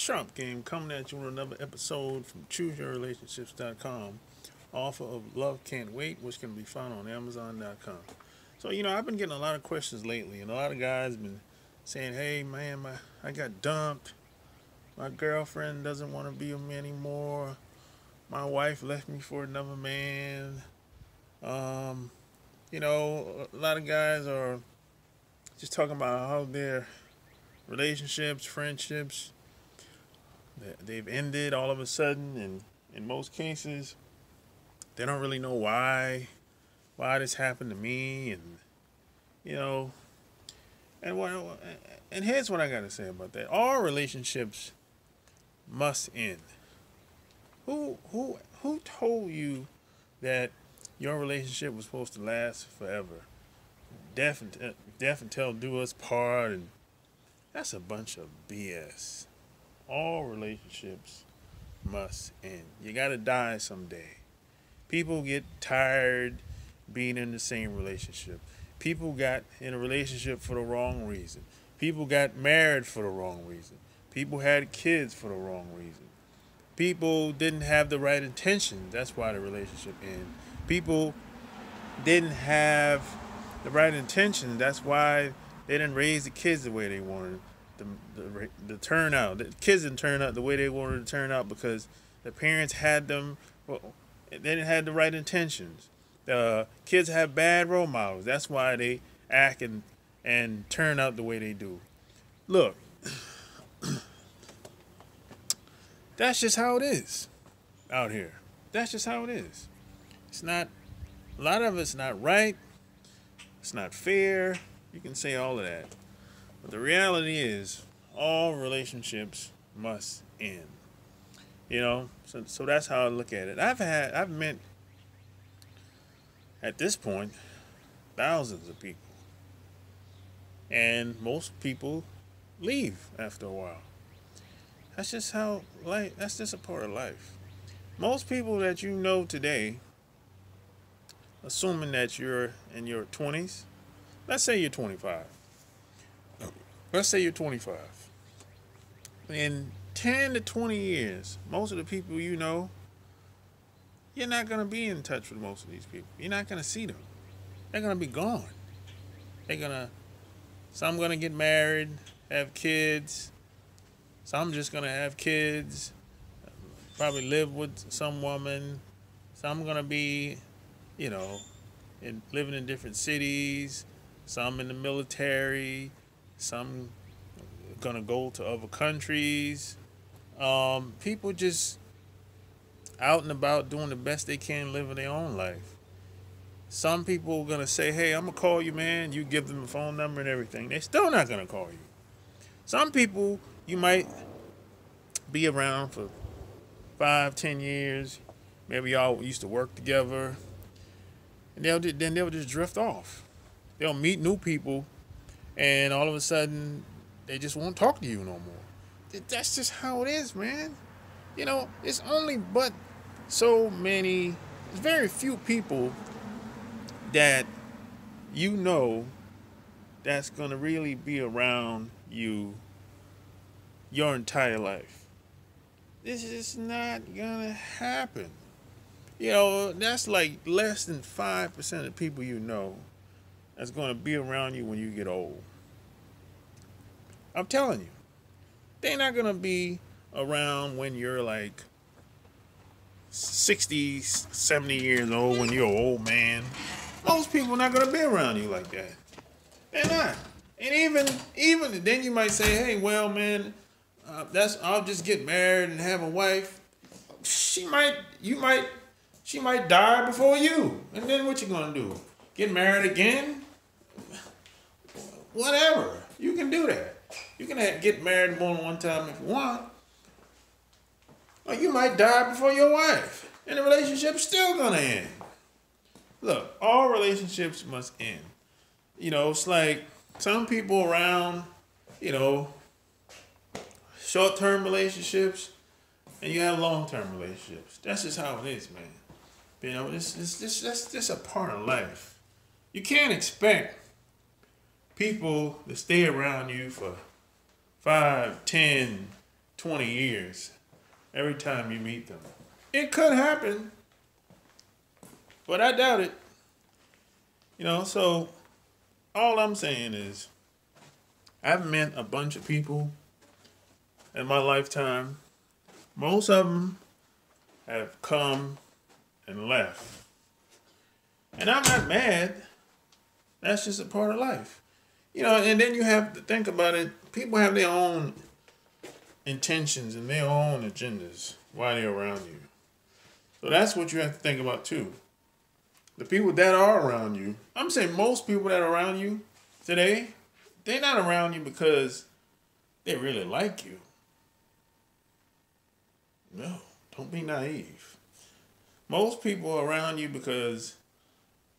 Sharp Game coming at you with another episode from ChooseYourRelationships.com, author of Love Can't Wait, which can be found on Amazon.com. So, I've been getting a lot of questions lately, and a lot of guys been saying, hey, man, I got dumped. My girlfriend doesn't want to be with me anymore. My wife left me for another man. Um, a lot of guys are just talking about how their relationships, friendships, they've ended all of a sudden, and in most cases, they don't really know why this happened to me, and you know, and what, and here's what I gotta say about that: all relationships must end. Who told you that your relationship was supposed to last forever? Death until do us part, and that's a bunch of BS. All relationships must end. You gotta die someday. People get tired being in the same relationship. People got in a relationship for the wrong reason. People got married for the wrong reason. People had kids for the wrong reason. People didn't have the right intentions. That's why the relationship ended. People didn't have the right intentions. That's why they didn't raise the kids the way they wanted the turnout. The kids didn't turn out the way they wanted to turn out because the parents had them. Well, they didn't have the right intentions. The kids have bad role models. That's why they act and turn out the way they do. Look, that's just how it is out here. That's just how it is. It's not, a lot of it's not right. It's not fair. You can say all of that. But the reality is, all relationships must end. So that's how I look at it. I've met, at this point, thousands of people. And most people leave after a while. That's just how life, that's just a part of life. Most people that you know today, assuming that you're in your 20s, let's say you're 25. Let's say you're 25. In 10 to 20 years, most of the people you know, you're not going to be in touch with most of these people. You're not going to see them. They're going to be gone. Some going to get married, have kids. Some just going to have kids, probably live with some woman. Some going to be, living in different cities. Some in the military. Some gonna go to other countries. People just out and about doing the best they can, living their own life. Some people are gonna say, "Hey, I'm gonna call you, man." You give them a phone number and everything. They're still not gonna call you. Some people you might be around for 5, 10 years. Maybe y'all used to work together, and they'll just drift off. They'll meet new people, and all of a sudden, they just won't talk to you no more. That's just how it is, man. It's only but so many, there's very few people that that's going to really be around you your entire life. This is not going to happen. That's like less than 5% of people that's going to be around you when you get old. I'm telling you, they're not going to be around when you're like 60, 70 years old, when you're an old man. Most people are not going to be around you like that. They're not. And even then you might say, hey, well, man, I'll just get married and have a wife. She might die before you. And then what you going to do? Get married again? Whatever. You can do that. You can get married more than one time if you want. Or you might die before your wife. And the relationship's still going to end. Look, all relationships must end. It's like some people around, short-term relationships, and you have long-term relationships. That's just how it is, man. That's just a part of life. You can't expect people to stay around you for 5, 10, 20 years every time you meet them. It could happen, but I doubt it. So all I'm saying is I've met a bunch of people in my lifetime. Most of them have come and left. And I'm not mad. That's just a part of life. And then you have to think about it. People have their own intentions and their own agendas while they're around you. So that's what you have to think about too. The people that are around you, I'm saying most people that are around you today, they're not around you because they really like you. No, don't be naive. Most people are around you because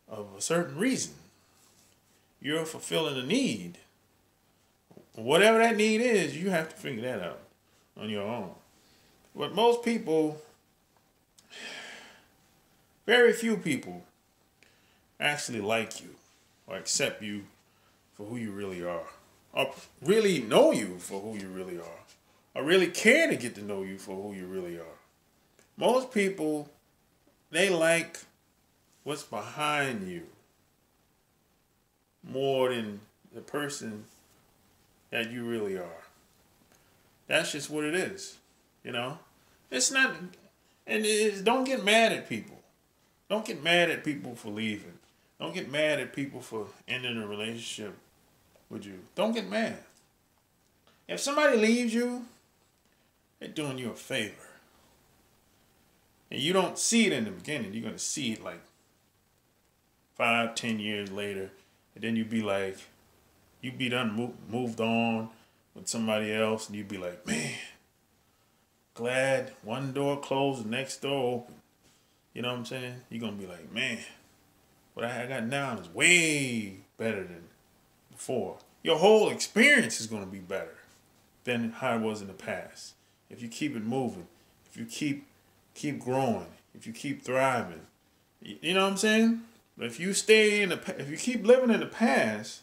of a certain reason. You're fulfilling a need. Whatever that need is, you have to figure that out on your own. But most people, very few people actually like you or accept you for who you really are, or really know you for who you really are, or really care to get to know you for who you really are. Most people, they like what's behind you more than the person that you really are. That's just what it is, It's not, and don't get mad at people. Don't get mad at people for leaving. Don't get mad at people for ending a relationship with you. Don't get mad. If somebody leaves you, they're doing you a favor. And you don't see it in the beginning. You're going to see it like 5, 10 years later. And then you'd be like, you'd be done moved on with somebody else. And you'd be like, man, glad one door closed, the next door open. You know what I'm saying? You're going to be like, man, what I got now is way better than before. Your whole experience is going to be better than how it was in the past. If you keep it moving, if you keep growing, if you keep thriving. You know what I'm saying? But if you if you keep living in the past,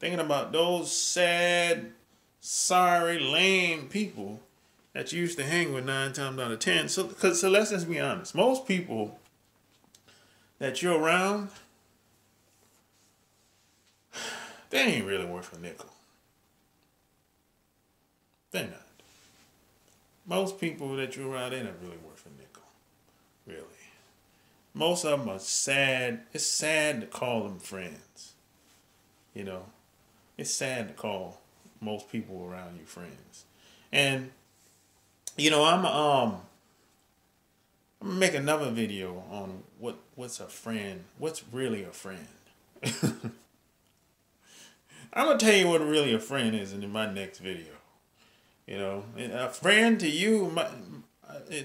thinking about those sad, sorry, lame people that you used to hang with 9 times out of 10. So let's just be honest. Most people that you're around, they ain't really worth a nickel. They're not. Most people that you're around, they're not really worth a nickel. Really. Most of them are sad. It's sad to call them friends. It's sad to call most people around you friends. And, I'm gonna make another video on what's a friend, what's really a friend. I'm gonna tell you what really a friend is in my next video. A friend to you,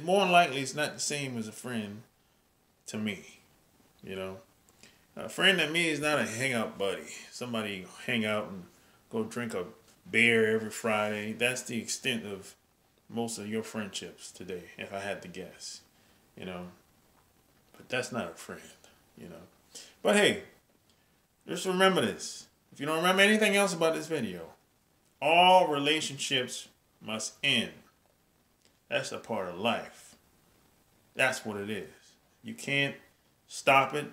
more than likely, it's not the same as a friend to me. A friend to me is not a hangout buddy. Somebody hang out and go drink a beer every Friday. That's the extent of most of your friendships today, if I had to guess. But that's not a friend. But hey, just remember this. If you don't remember anything else about this video, all relationships must end. That's a part of life. That's what it is. You can't stop it.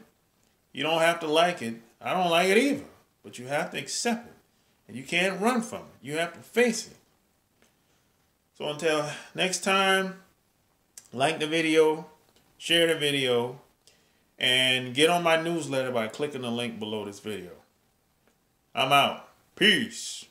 You don't have to like it. I don't like it either. But you have to accept it. And you can't run from it. You have to face it. So until next time, like the video, share the video, and get on my newsletter by clicking the link below this video. I'm out. Peace.